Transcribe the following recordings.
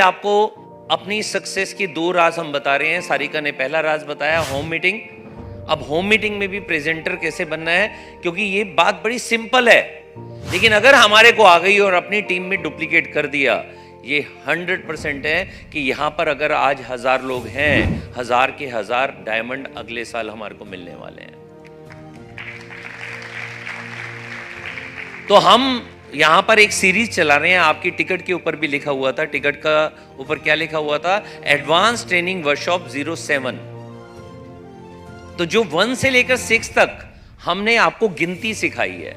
आपको अपनी सक्सेस की 2 राज हम बता रहे हैं। सारिका ने पहला राज बताया होम मीटिंग। अब होम मीटिंग में भी प्रेजेंटर कैसे बनना है, क्योंकि ये बात बड़ी सिंपल है, लेकिन अगर हमारे को आ गई और अपनी टीम में डुप्लीकेट कर दिया, ये 100% है कि यहां पर अगर आज 1000 लोग हैं, 1000 के 1000 डायमंड अगले साल हमारे को मिलने वाले हैं। तो हम यहां पर एक सीरीज चला रहे हैं। आपकी टिकट के ऊपर भी लिखा हुआ था, टिकट का ऊपर क्या लिखा हुआ था, एडवांस ट्रेनिंग वर्कशॉप 07। तो जो 1 से लेकर 6 तक हमने आपको गिनती सिखाई है।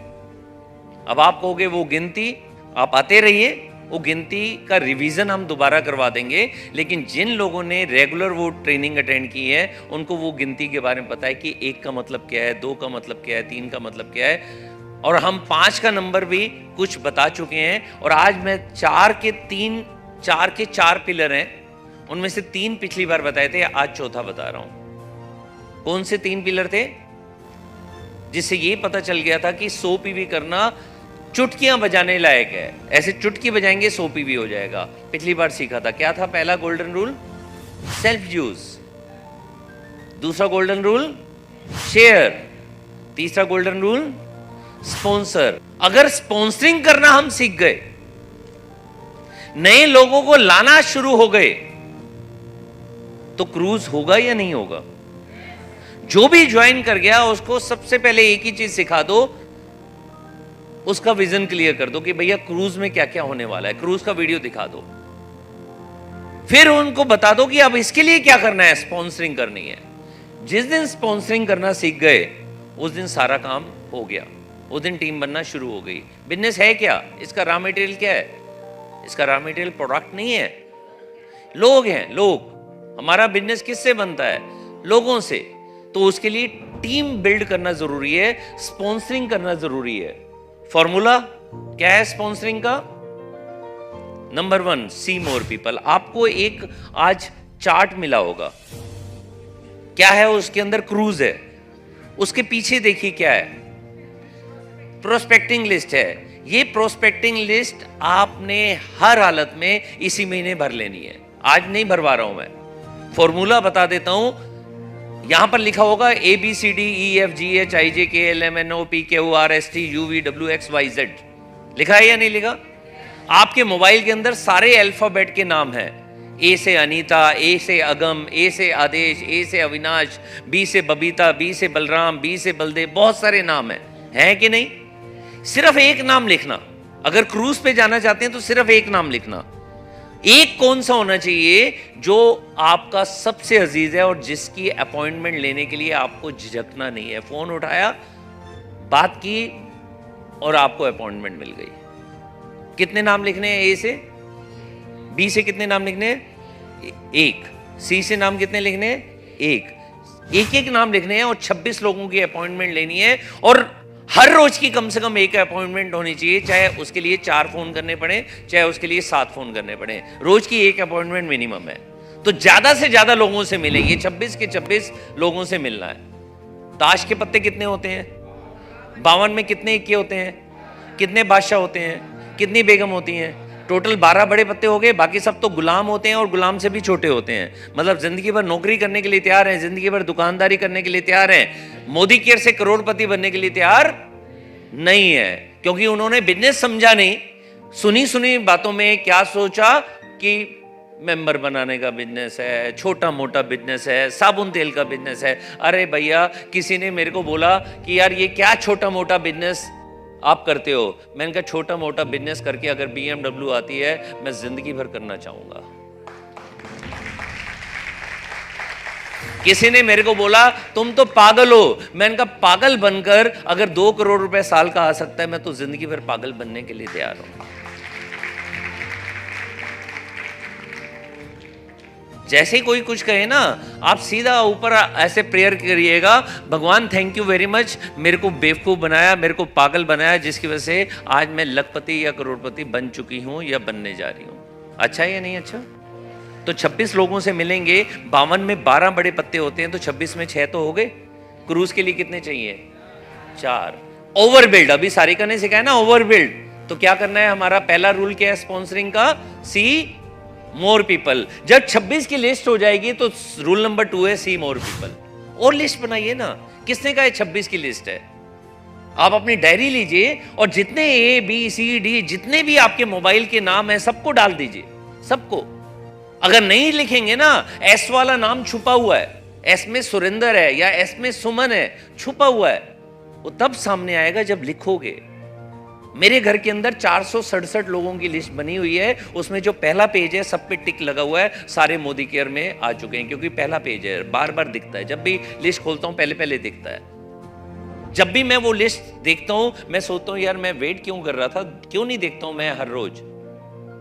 अब आप कहोगे वो गिनती, आप आते रहिए, वो गिनती का रिवीजन हम दोबारा करवा देंगे, लेकिन जिन लोगों ने रेगुलर वो ट्रेनिंग अटेंड की है उनको वो गिनती के बारे में पता है कि 1 का मतलब क्या है, 2 का मतलब क्या है, 3 का मतलब क्या है, और हम 5 का नंबर भी कुछ बता चुके हैं। और आज मैं 4 के 4 पिलर हैं, उनमें से 3 पिछली बार बताए थे, आज चौथा बता रहा हूं। कौन से 3 पिलर थे? जिससे ये पता चल गया था कि 100 पीवी करना चुटकियां बजाने लायक है। ऐसे चुटकी बजाएंगे 100 पीवी हो जाएगा। पिछली बार सीखा था, क्या था पहला गोल्डन रूल? Self use. दूसरा गोल्डन रूल शेयर। तीसरा गोल्डन रूल स्पॉन्सर। अगर स्पॉन्सरिंग करना हम सीख गए, नए लोगों को लाना शुरू हो गए, तो क्रूज होगा या नहीं होगा? जो भी ज्वाइन कर गया उसको सबसे पहले एक ही चीज सिखा दो, उसका विजन क्लियर कर दो कि भैया क्रूज में क्या क्या होने वाला है, क्रूज का वीडियो दिखा दो। फिर उनको बता दो कि अब इसके लिए क्या करना है, स्पॉन्सरिंग करनी है। जिस दिन स्पॉन्सरिंग करना सीख गए, उस दिन सारा काम हो गया, उस दिन टीम बनना शुरू हो गई। बिजनेस है क्या? इसका रॉ मटेरियल क्या है? इसका रॉ मटेरियल प्रोडक्ट नहीं है, लोग हैं। लोग, हमारा बिजनेस किससे बनता है? लोगों से। तो उसके लिए टीम बिल्ड करना जरूरी है, स्पॉन्सरिंग करना जरूरी है। फॉर्मूला क्या है स्पॉन्सरिंग का? नंबर 1, सी मोर पीपल। आपको एक आज चार्ट मिला होगा, क्या है उसके अंदर? क्रूज है। उसके पीछे देखिए क्या है, प्रोस्पेक्टिंग लिस्ट है। ये प्रोस्पेक्टिंग लिस्ट आपने हर हालत में इसी महीने भर लेनी है। आज नहीं भरवा रहा हूं मैं, फॉर्मूला बता देता हूं। यहां पर लिखा होगा ABCDEFGHIJKLMNOPQRSTUVWXYZ। लिखा है या नहीं लिखा? आपके मोबाइल के अंदर सारे अल्फाबेट के नाम हैं। ए से अनीता, ए से अगम, ए से आदेश, ए से अविनाश, बी से बबीता, बी से बलराम, बी से बलदेव, बहुत सारे नाम हैं कि नहीं? सिर्फ एक नाम लिखना। अगर क्रूज पे जाना चाहते हैं तो सिर्फ एक नाम लिखना। एक कौन सा होना चाहिए जो आपका सबसे अजीज है और जिसकी अपॉइंटमेंट लेने के लिए आपको झिझकना नहीं है। फोन उठाया, बात की और आपको अपॉइंटमेंट मिल गई। कितने नाम लिखने हैं? ए से, बी से कितने नाम लिखने हैं? 1। सी से नाम कितने लिखने हैं? 1। एक नाम लिखने हैं और 26 लोगों की अपॉइंटमेंट लेनी है। और हर रोज की कम से कम एक अपॉइंटमेंट होनी चाहिए, चाहे उसके लिए 4 फोन करने पड़े, चाहे उसके लिए 7 फोन करने पड़े। रोज की एक अपॉइंटमेंट मिनिमम है। तो ज्यादा से ज्यादा लोगों से मिलेंगे, 26 के 26 लोगों से मिलना है। ताश के पत्ते कितने होते हैं? 52 में कितने इक्के होते हैं? कितने बादशाह होते हैं? कितनी बेगम होती हैं? टोटल 12 बड़े पत्ते हो गए। बाकी सब तो गुलाम होते हैं और गुलाम से भी छोटे होते हैं। मतलब जिंदगी भर नौकरी करने के लिए तैयार हैं, जिंदगी भर दुकानदारी करने के लिए तैयार हैं, मोदी केयर से करोड़पति बनने के लिए तैयार नहीं है, क्योंकि उन्होंने बिजनेस समझा नहीं। सुनी सुनी बातों में क्या सोचा कि मेंबर बनाने का बिजनेस है, छोटा मोटा बिजनेस है, साबुन तेल का बिजनेस है। अरे भैया, किसी ने मेरे को बोला कि यार ये क्या छोटा मोटा बिजनेस आप करते हो? मैंने कहा छोटा मोटा बिजनेस करके अगर BMW आती है, मैं जिंदगी भर करना चाहूंगा। किसी ने मेरे को बोला तुम तो पागल हो। मैंने कहा पागल बनकर अगर 2 करोड़ रुपए साल का आ सकता है, मैं तो जिंदगी भर पागल बनने के लिए तैयार हूं। जैसे ही कोई कुछ कहे ना, आप सीधा ऊपर ऐसे प्रेयर करिएगा, भगवान थैंक यू वेरी मच, मेरे को बेवकूफ़ बनाया, मेरे को पागल बनाया, जिसकी वजह से आज मैं लखपति या करोड़पति बन चुकी हूं या बनने जा रही हूं। अच्छा है या नहीं अच्छा? तो 26 लोगों से मिलेंगे। 52 में 12 बड़े पत्ते होते हैं, तो 26 में 6 तो हो गए। क्रूज के लिए कितने चाहिए? 4। ओवरबिल्ड, अभी सारिका ने सिखाया ना ओवरबिल्ड। तो क्या करना है? हमारा पहला रूल क्या है स्पॉन्सरिंग का? सी मोर पीपल। जब 26 की लिस्ट हो जाएगी तो रूल नंबर 2 है सी मोर पीपल। और लिस्ट बनाइए ना, किसने कहा 26 की लिस्ट है? आप अपनी डायरी लीजिए और जितने ए बी सी डी जितने भी आपके मोबाइल के नाम है सबको डाल दीजिए, सबको। अगर नहीं लिखेंगे ना, एस वाला नाम छुपा हुआ है, एस में सुरेंद्र है या एस में सुमन है, छुपा हुआ है, वो तब सामने आएगा जब लिखोगे। मेरे घर के अंदर 467 लोगों की लिस्ट बनी हुई है, उसमें जो पहला पेज है सब पे टिक लगा हुआ है, सारे मोदी केयर में आ चुके हैं, क्योंकि पहला पेज है, बार बार दिखता है। जब भी लिस्ट खोलता हूं पहले पहले दिखता है। जब भी मैं वो लिस्ट देखता हूं मैं सोचता हूं यार मैं वेट क्यों कर रहा था, क्यों नहीं देखता हूं मैं हर रोज।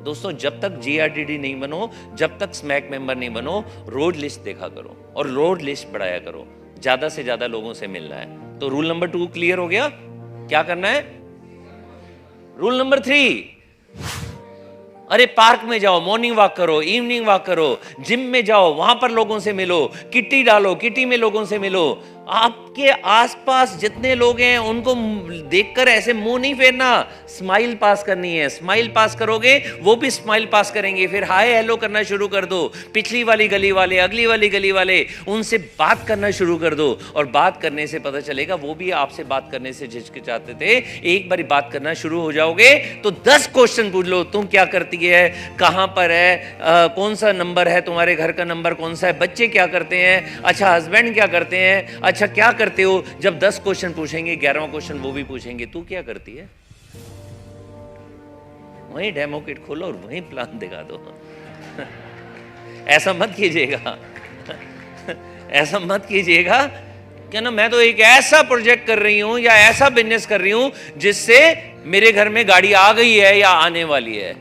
दोस्तों, जब तक GRDD नहीं बनो, जब तक स्मैक मेंबर नहीं बनो, रोज लिस्ट देखा करो और रोज लिस्ट बढ़ाया करो। ज्यादा से ज्यादा लोगों से मिलना है। तो रूल नंबर 2 क्लियर हो गया? क्या करना है? रूल नंबर 3, अरे पार्क में जाओ, मॉर्निंग वॉक करो, इवनिंग वॉक करो, जिम में जाओ, वहां पर लोगों से मिलो, किट्टी डालो, किट्टी में लोगों से मिलो। आपके आसपास जितने लोग हैं उनको देखकर ऐसे मुंह नहीं फेरना, स्माइल पास करनी है। स्माइल पास करोगे वो भी स्माइल पास करेंगे, फिर हाय हेलो करना शुरू कर दो। पिछली वाली गली वाले, अगली वाली गली वाले, उनसे बात करना शुरू कर दो। और बात करने से पता चलेगा वो भी आपसे बात करने से झिझकिचाते थे। एक बार बात करना शुरू हो जाओगे तो 10 क्वेश्चन पूछ लो, तुम क्या करती है, कहां पर है, कौन सा नंबर है, तुम्हारे घर का नंबर कौन सा है, बच्चे क्या करते हैं, अच्छा हस्बैंड क्या करते हैं, अच्छा क्या करते हो। जब 10 क्वेश्चन पूछेंगे, 11वां क्वेश्चन वो भी पूछेंगे, तू क्या करती है। वहीं डेमो किट खोलो और वहीं प्लान दिखा दो। ऐसा मत कीजिएगा, ऐसा मत कीजिएगा क्या ना, मैं तो एक ऐसा प्रोजेक्ट कर रही हूं या ऐसा बिजनेस कर रही हूं जिससे मेरे घर में गाड़ी आ गई है या आने वाली है।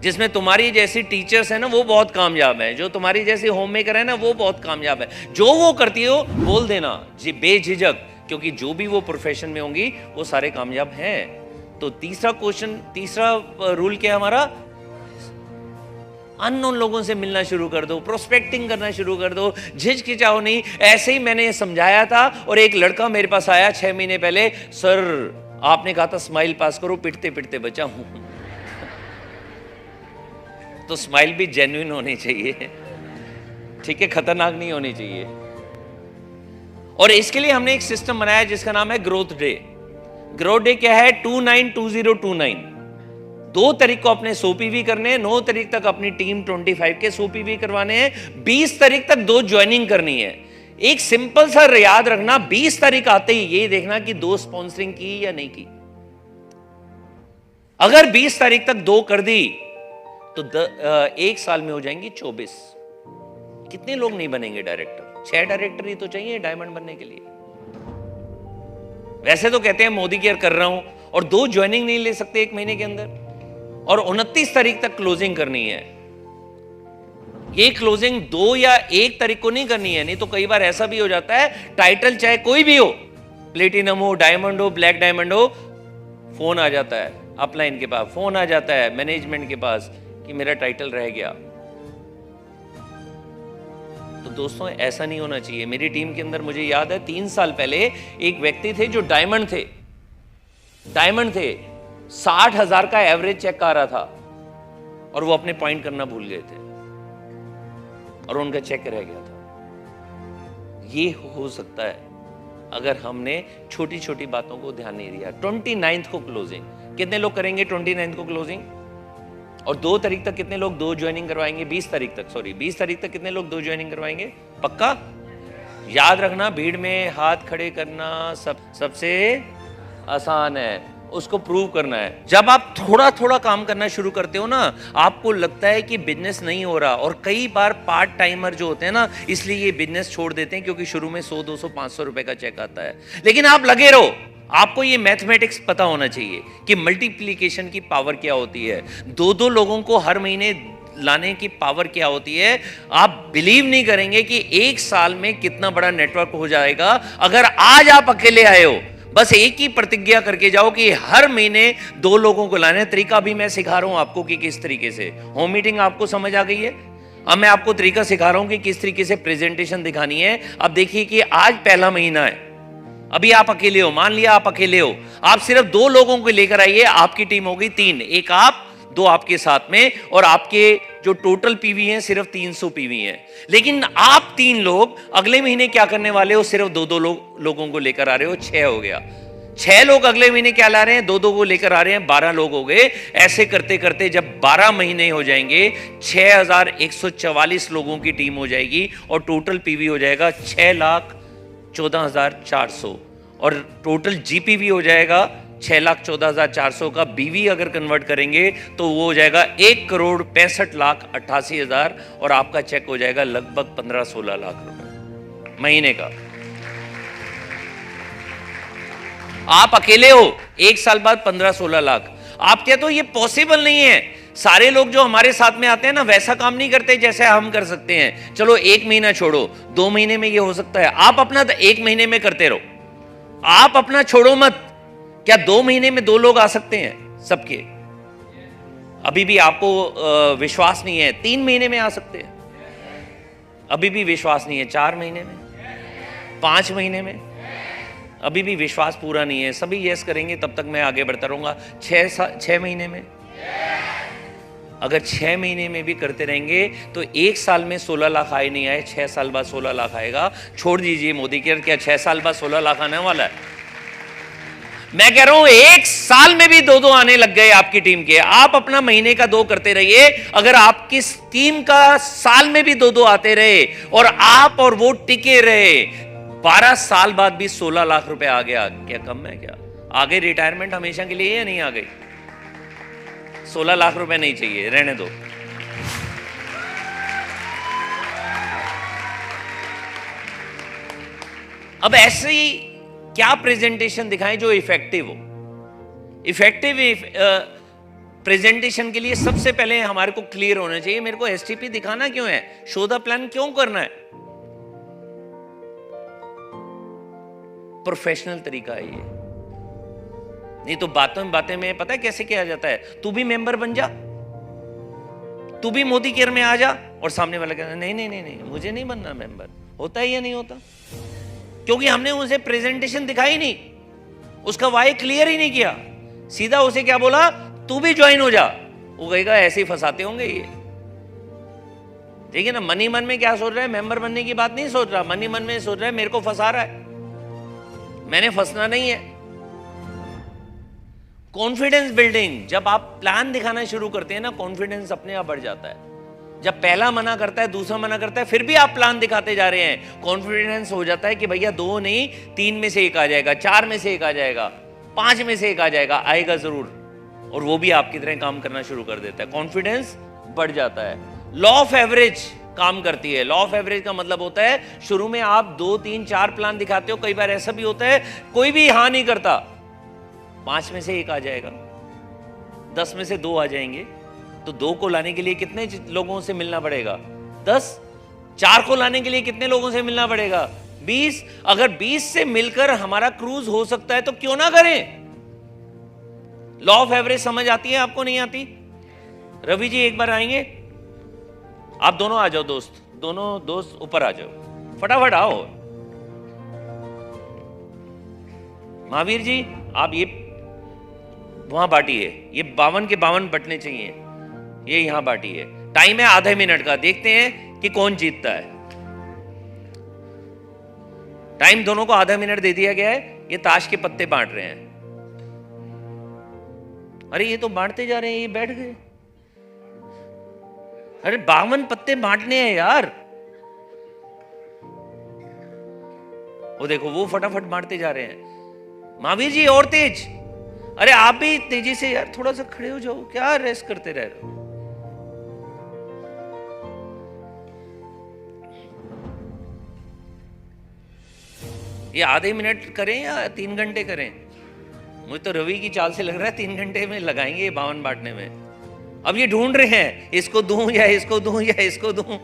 जिसमें तुम्हारी जैसी टीचर्स है ना वो बहुत कामयाब है, जो तुम्हारी जैसी होम मेकर है ना वो बहुत कामयाब है। जो वो करती हो बोल देना जी बेझिझक, क्योंकि जो भी वो प्रोफेशन में होंगी वो सारे कामयाब हैं। तो तीसरा क्वेश्चन, तीसरा रूल क्या है हमारा, अननोन लोगों से मिलना शुरू कर दो, प्रोस्पेक्टिंग करना शुरू कर दो, झिझकिचाओ नहीं। ऐसे ही मैंने समझाया था और एक लड़का मेरे पास आया 6 महीने पहले, सर आपने कहा था स्माइल पास करो, पिटते पिटते बचा हूं। तो स्माइल भी जेन्युइन होनी चाहिए, ठीक है, खतरनाक नहीं होनी चाहिए। और इसके लिए हमने एक सिस्टम बनाया जिसका नाम है ग्रोथ डे। ग्रोथ डे क्या है? 292029। 2 तारीख को अपने 100 PV करने हैं, 9 तारीख तक अपनी टीम 25 के 100 PV करवाने हैं, 20 तारीख तक 2 ज्वाइनिंग करनी है। एक सिंपल सा याद रखना, 20 तारीख आते ही ये देखना कि 2 स्पॉन्सरिंग की या नहीं की। अगर 20 तारीख तक 2 कर दी तो 1 साल में हो जाएंगी 24। कितने लोग नहीं बनेंगे डायरेक्टर? 6 डायरेक्टर ही तो चाहिए डायमंड बनने के लिए। वैसे तो कहते हैं मोदी केयर कर रहा हूं और 2 ज्वाइनिंग नहीं ले सकते 1 महीने के अंदर, और 29 तारीख तक क्लोजिंग करनी है। ये क्लोजिंग 2 या 1 तारीख को नहीं करनी है, नहीं तो कई बार ऐसा भी हो जाता है, टाइटल चाहे कोई भी हो, प्लेटिनम हो, डायमंड हो, ब्लैक डायमंड हो, फोन आ जाता है अपलाइन के पास, फोन आ जाता है मैनेजमेंट के पास कि मेरा टाइटल रह गया। तो दोस्तों ऐसा नहीं होना चाहिए। मेरी टीम के अंदर मुझे याद है 3 साल पहले एक व्यक्ति थे जो डायमंड थे, 60,000 का एवरेज चेक आ रहा था और वो अपने पॉइंट करना भूल गए थे और उनका चेक रह गया था। ये हो सकता है अगर हमने छोटी छोटी बातों को ध्यान नहीं दिया। 29 को क्लोजिंग, कितने लोग करेंगे 29 को क्लोजिंग? और 2 तारीख तक कितने लोग 2 ज्वाइनिंग करवाएंगे? 20 तारीख तक कितने लोग 2 ज्वाइनिंग करवाएंगे? पक्का याद रखना, भीड़ में हाथ खड़े करना सबसे आसान है, उसको प्रूव करना है। जब आप थोड़ा थोड़ा काम करना शुरू करते हो ना, आपको लगता है कि बिजनेस नहीं हो रहा, और कई बार पार्ट टाइमर जो होते हैं ना, इसलिए ये बिजनेस छोड़ देते हैं क्योंकि शुरू में 100, 200, 500 रुपए का चेक आता है। लेकिन आप लगे रहो, आपको ये मैथमेटिक्स पता होना चाहिए कि मल्टीप्लिकेशन की पावर क्या होती है, 2-2 लोगों को हर महीने लाने की पावर क्या होती है। आप बिलीव नहीं करेंगे कि 1 साल में कितना बड़ा नेटवर्क हो जाएगा अगर आज आप अकेले आए हो। बस एक ही प्रतिज्ञा करके जाओ कि हर महीने 2 लोगों को लाने। तरीका भी मैं सिखा रहा हूं आपको कि किस तरीके से। होम मीटिंग आपको समझ आ गई है, अब मैं आपको तरीका सिखा रहा हूं कि किस तरीके से प्रेजेंटेशन दिखानी है। अब देखिए कि आज पहला महीना है, अभी आप अकेले हो, मान लिया आप अकेले हो, आप सिर्फ 2 लोगों को लेकर आइए, आपकी टीम होगी 3, एक आप, दो आपके साथ में, और आपके जो टोटल पीवी हैं सिर्फ 300 पीवी हैं। लेकिन आप 3 लोग अगले महीने क्या करने वाले हो? सिर्फ दो लोगों को लेकर आ रहे हो, 6 हो गया। 6 लोग अगले महीने क्या ला रहे हैं? दो को लेकर आ रहे हैं, 12 लोग हो गए। ऐसे करते करते जब 12 महीने हो जाएंगे, 6144 लोगों की टीम हो जाएगी और टोटल पीवी हो जाएगा 6,14,400, और टोटल जीपीवी हो जाएगा 6,14,400 का। बीवी अगर कन्वर्ट करेंगे तो वो हो जाएगा 1,65,88,000, और आपका चेक हो जाएगा लगभग 15-16 लाख रुपए महीने का। आप अकेले हो, 1 साल बाद 15-16 लाख। आप कहते हो ये पॉसिबल नहीं है। सारे लोग जो हमारे साथ में आते हैं ना, वैसा काम नहीं करते जैसे हम कर सकते हैं। चलो 1 महीना छोड़ो, 2 महीने में ये हो सकता है। आप अपना 1 महीने में करते रहो, आप अपना छोड़ो मत। क्या 2 महीने में 2 लोग आ सकते हैं सबके? अभी भी आपको विश्वास नहीं है, 3 महीने में आ सकते हैं। अभी भी विश्वास नहीं है, 4 महीने में, 5 महीने में। अभी भी विश्वास पूरा नहीं है। सभी यस करेंगे तब तक मैं आगे बढ़ता रहूंगा। 6 महीने में, अगर 6 महीने में भी करते रहेंगे तो 1 साल में 16 लाख आए नहीं आए, 6 साल बाद 16 लाख आएगा। छोड़ दीजिए मोदी केयर, क्या 6 साल बाद 16 लाख आने वाला है? मैं कह रहा हूं 1 साल में भी 2 आने लग गए आपकी टीम के। आप अपना महीने का 2 करते रहिए। अगर आपकी टीम का साल में भी 2 आते रहे और आप और वो टिके रहे, 12 साल बाद भी 16 लाख रुपए आ गया, क्या कम है? क्या आ गई रिटायरमेंट हमेशा के लिए या नहीं आ गई? 16 लाख रुपए नहीं चाहिए, रहने दो। अब ऐसे ही क्या प्रेजेंटेशन दिखाएं जो इफेक्टिव हो? इफेक्टिव प्रेजेंटेशन के लिए सबसे पहले हमारे को क्लियर होना चाहिए, मेरे को एसटीपी दिखाना क्यों है, शो द प्लान क्यों करना है। प्रोफेशनल तरीका है ये। नहीं तो बातें में पता है कैसे किया जाता है? तू भी मेंबर बन जा, तू भी मोदी केयर में आ जा, और सामने वाला कहता है नहीं नहीं नहीं नहीं मुझे नहीं बनना मेंबर। होता है या नहीं होता? क्योंकि हमने उसे प्रेजेंटेशन दिखाई नहीं, उसका वाई क्लियर ही नहीं किया। सीधा उसे क्या बोला? तू भी ज्वाइन हो जा। वो कहेगा ऐसे ही फंसाते होंगे ये। देखिए ना, मनी मन में क्या सोच रहा है? मेंबर बनने की बात नहीं सोच रहा, मनी मन में सोच रहा है मेरे को फंसा रहा है, मैंने फंसना नहीं है। कॉन्फिडेंस बिल्डिंग, जब आप प्लान दिखाना शुरू करते हैं ना, कॉन्फिडेंस अपने आप बढ़ जाता है। जब पहला मना करता है, दूसरा मना करता है, फिर भी आप प्लान दिखाते जा रहे हैं, कॉन्फिडेंस हो जाता है कि भैया 2 नहीं 3 में से 1 आ जाएगा, 4 में से 1 आ जाएगा, 5 में से 1 आ जाएगा, आएगा जरूर। और वो भी आपकी तरह काम करना शुरू कर देता है, कॉन्फिडेंस बढ़ जाता है। लॉ ऑफ एवरेज काम करती है। लॉ ऑफ एवरेज का मतलब होता है शुरू में आप 2 3 4 प्लान दिखाते हो, कई बार ऐसा भी होता है कोई भी हाँ नहीं करता, 5 में से 1 आ जाएगा, 10 में से 2 आ जाएंगे। तो 2 को लाने के लिए कितने लोगों से मिलना पड़ेगा? 10। 4 को लाने के लिए कितने लोगों से मिलना पड़ेगा? 20। अगर 20 से मिलकर हमारा क्रूज हो सकता है तो क्यों ना करें? लॉ ऑफ एवरेज समझ आती है आपको? नहीं आती? रवि जी एक बार आएंगे? आप दोनों आ जाओ दोस्त, दोनों दोस्त ऊपर आ जाओ, फटाफट आओ। महावीर जी आप ये वहां बांटिए, ये 52 के 52 बटने चाहिए, ये यहां बांटिए। टाइम है आधे मिनट का, देखते हैं कि कौन जीतता है। टाइम दोनों को आधा मिनट दे दिया गया है। ये ताश के पत्ते बांट रहे हैं। अरे ये तो बांटते जा रहे हैं, ये बैठ गए। अरे 52 पत्ते बांटने हैं यार। वो देखो वो फटाफट बांटते जा रहे हैं। महावीर जी और तेज, अरे आप भी तेजी से यार, थोड़ा सा खड़े हो जाओ, क्या रेस्ट करते रह रहे हो। ये आधे मिनट करें या 3 घंटे करें? मुझे तो रवि की चाल से लग रहा है 3 घंटे में लगाएंगे ये 52 बांटने में। अब ये ढूंढ रहे हैं इसको दूं या इसको दूं या इसको दूं।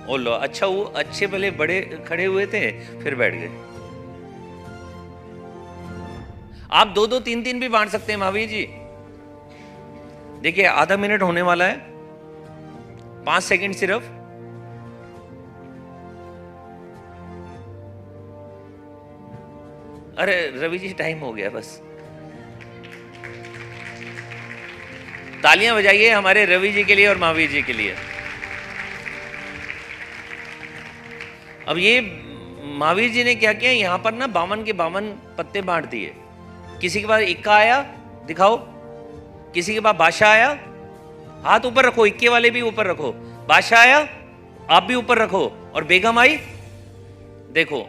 ओ लो, अच्छा वो अच्छे भले बड़े खड़े हुए थे फिर बैठ गए। आप 2-2 3-3 भी बांट सकते हैं महावीर जी। देखिए आधा मिनट होने वाला है, 5 सेकंड सिर्फ। अरे रवि जी टाइम हो गया बस। तालियां बजाइए हमारे रवि जी के लिए और महावीर जी के लिए। अब ये महावीर जी ने क्या किया, यहां पर ना 52 के 52 पत्ते बांट दिए। किसी के पास इक्का आया, दिखाओ। किसी के पास बादशाह आया, हाथ ऊपर रखो, इक्के वाले भी ऊपर रखो। बादशाह आया, आप भी ऊपर रखो। और बेगम आई, देखो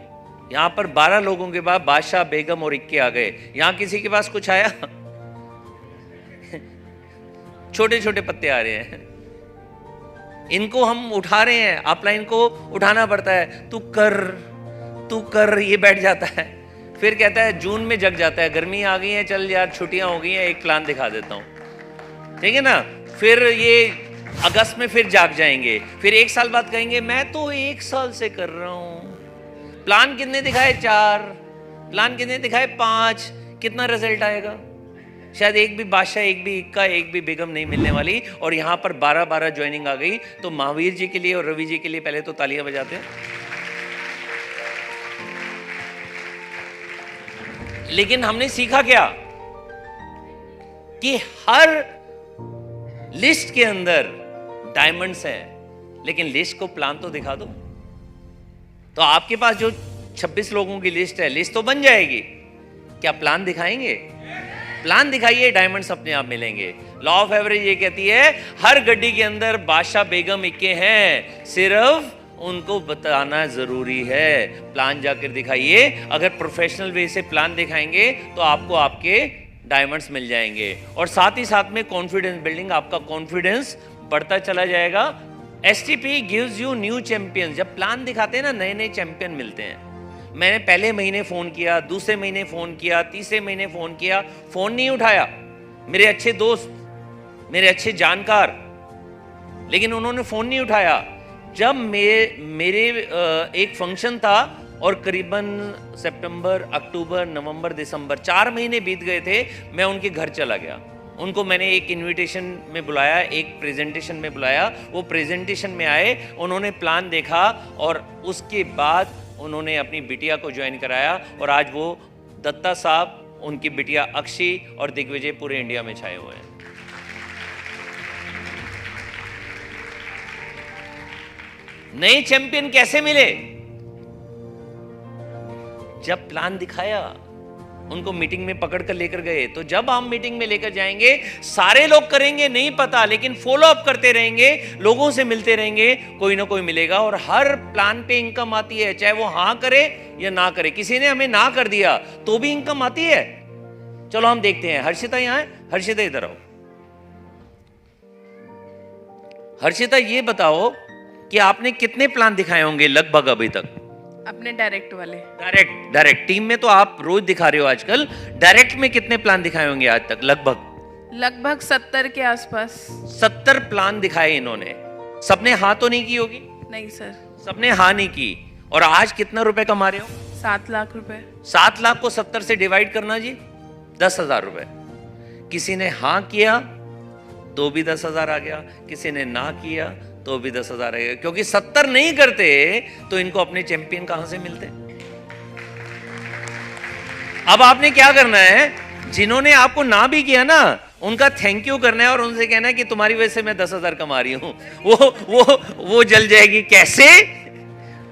यहां पर 12 लोगों के बाद बादशाह, बेगम और इक्के आ गए। यहां किसी के पास कुछ आया? छोटे छोटे पत्ते आ रहे हैं, इनको हम उठा रहे हैं। अपलाइन को उठाना पड़ता है, तू कर, ये बैठ जाता है। फिर कहता है जून में जग जाता है, गर्मी आ गई है, चल यार छुट्टियां हो गई हैं, एक प्लान दिखा देता हूं, ठीक है ना। फिर ये अगस्त में फिर जाग जाएंगे, फिर एक साल बाद कहेंगे मैं तो 1 साल से कर रहा हूं। प्लान कितने दिखाए? 4। प्लान कितने दिखाए? 5। कितना रिजल्ट आएगा? शायद एक भी बादशाह, एक भी इक्का, एक भी बेगम नहीं मिलने वाली। और यहां पर 12-12 ज्वाइनिंग आ गई। तो महावीर जी के लिए और रवि जी के लिए पहले तो तालियां बजाते हैं। लेकिन हमने सीखा क्या कि हर लिस्ट के अंदर डायमंड्स हैं, लेकिन लिस्ट को प्लान तो दिखा दो। तो आपके पास जो 26 लोगों की लिस्ट है, लिस्ट तो बन जाएगी, क्या प्लान दिखाएंगे? प्लान दिखाइए, डायमंड्स अपने आप मिलेंगे। लॉ ऑफ एवरेज ये कहती है हर गड्डी के अंदर बादशाह, बेगम, इक्के हैं, सिर्फ उनको बताना जरूरी है। प्लान जाकर दिखाइए। अगर प्रोफेशनल वे से प्लान दिखाएंगे तो आपको आपके डायमंड्स मिल जाएंगे। और साथ ही साथ में कॉन्फिडेंस बिल्डिंग, आपका कॉन्फिडेंस बढ़ता चला जाएगा। STP gives you new champions. जब प्लान दिखाते हैं ना, नए नए चैंपियन मिलते हैं। मैंने पहले महीने फोन किया, दूसरे महीने फोन किया, तीसरे महीने फोन किया, फोन नहीं उठाया। मेरे अच्छे दोस्त, मेरे अच्छे जानकार, लेकिन उन्होंने फोन नहीं उठाया। जब मेरे एक फंक्शन था और करीबन सितंबर, अक्टूबर, नवंबर, दिसंबर 4 महीने बीत गए थे, मैं उनके घर चला गया। उनको मैंने एक इनविटेशन में बुलाया, एक प्रेजेंटेशन में बुलाया। वो प्रेजेंटेशन में आए, उन्होंने प्लान देखा और उसके बाद उन्होंने अपनी बिटिया को ज्वाइन कराया। और आज वो दत्ता साहब, उनकी बिटिया अक्षी और दिग्विजय पूरे इंडिया में छाए हुए हैं। नए चैंपियन कैसे मिले? जब प्लान दिखाया, उनको मीटिंग में पकड़ कर लेकर गए। तो जब हम मीटिंग में लेकर जाएंगे, सारे लोग करेंगे नहीं पता, लेकिन फॉलो अप करते रहेंगे, लोगों से मिलते रहेंगे, कोई ना कोई मिलेगा। और हर प्लान पे इनकम आती है, चाहे वो हाँ करे या ना करे। किसी ने हमें ना कर दिया तो भी इनकम आती है। चलो हम देखते हैं। हर्षिता यहाँ है, हर्षिता इधर आओ। हर्षिता ये बताओ कि आपने कितने प्लान दिखाए होंगे लगभग अभी तक? अपने डायरेक्ट वाले। डायरेक्ट टीम में तो आप रोज दिखा रहे हो आजकल। डायरेक्ट में कितने प्लान दिखाए होंगे आज तक? लगभग 70 के आसपास। 70 प्लान दिखाए इन्होंने। सबने हाँ तो नहीं की होगी? नहीं सर, सबने हाँ नहीं की। और आज कितना रुपए कमा रहे हो? 7 लाख रुपए। 7 लाख को 70 से डिवाइड करना जी, 10,000 रुपए। किसी ने हाँ किया तो भी 10,000 आ गया, किसी ने ना किया तो भी 10,000 आ गया। क्योंकि 70 नहीं करते तो इनको अपने चैंपियन कहां से मिलते? अब आपने क्या करना है, जिन्होंने आपको ना भी किया ना, उनका थैंक यू करना है और उनसे कहना है कि तुम्हारी वजह से मैं 10,000 कमा रही हूं। वो जल जाएगी। कैसे?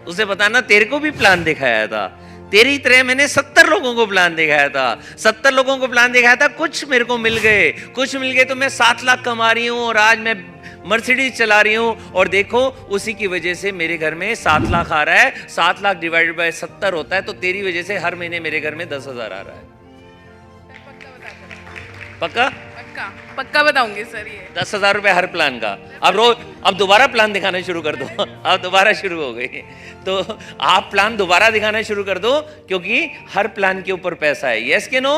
उसे बताना तेरे को भी प्लान दिखाया था, तेरी तरह मैंने 70 लोगों को प्लान दिखाया था। 70 लोगों को प्लान दिखाया था, कुछ मेरे को मिल गए, तो मैं 7 लाख कमा रही हूं और आज मैं मर्सिडीज चला रही हूं। और देखो उसी की वजह से मेरे घर में 7 लाख आ रहा है। 7 लाख डिवाइडेड बाय 70 होता है, तो तेरी वजह से हर महीने मेरे घर में 10,000 आ रहा है। पक्का पक्का बताऊंगी सर। ये 10,000 रुपए हर प्लान का। अब दोबारा प्लान दिखाना शुरू कर दो। अब दोबारा शुरू हो गई, तो आप प्लान दोबारा दिखाना शुरू कर दो, क्योंकि हर प्लान के ऊपर पैसा है। यस के no?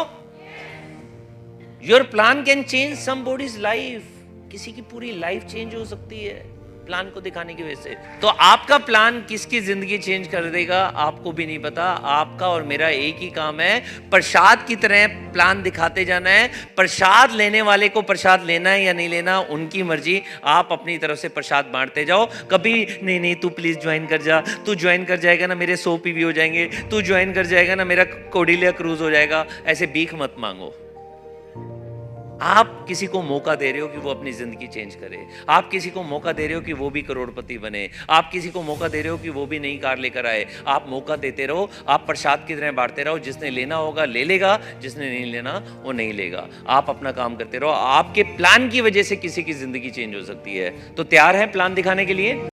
Your plan can change somebody's life. किसी की पूरी लाइफ चेंज हो सकती है प्लान को दिखाने की वजह से। तो आपका प्लान किसकी जिंदगी चेंज कर देगा आपको भी नहीं पता। आपका और मेरा एक ही काम है, प्रसाद की तरह प्लान दिखाते जाना है। प्रसाद लेने वाले को प्रसाद लेना है या नहीं लेना उनकी मर्जी। आप अपनी तरफ से प्रसाद बांटते जाओ। कभी नहीं तू प्लीज ज्वाइन कर जा, तू ज्वाइन कर जाएगा ना मेरे 100 पीवी हो जाएंगे, तू ज्वाइन कर जाएगा ना मेरा कोडिलिया क्रूज हो जाएगा। ऐसे भीख मत मांगो। आप किसी को मौका दे रहे हो कि वो अपनी जिंदगी चेंज करे, आप किसी को मौका दे रहे हो कि वो भी करोड़पति बने, आप किसी को मौका दे रहे हो कि वो भी नई कार लेकर आए। आप मौका देते रहो, आप प्रसाद की तरह बांटते रहो, जिसने लेना होगा ले लेगा, जिसने नहीं लेना वो नहीं लेगा। आप अपना काम करते रहो, आपके प्लान की वजह से किसी की जिंदगी चेंज हो सकती है। तो तैयार है प्लान दिखाने के लिए?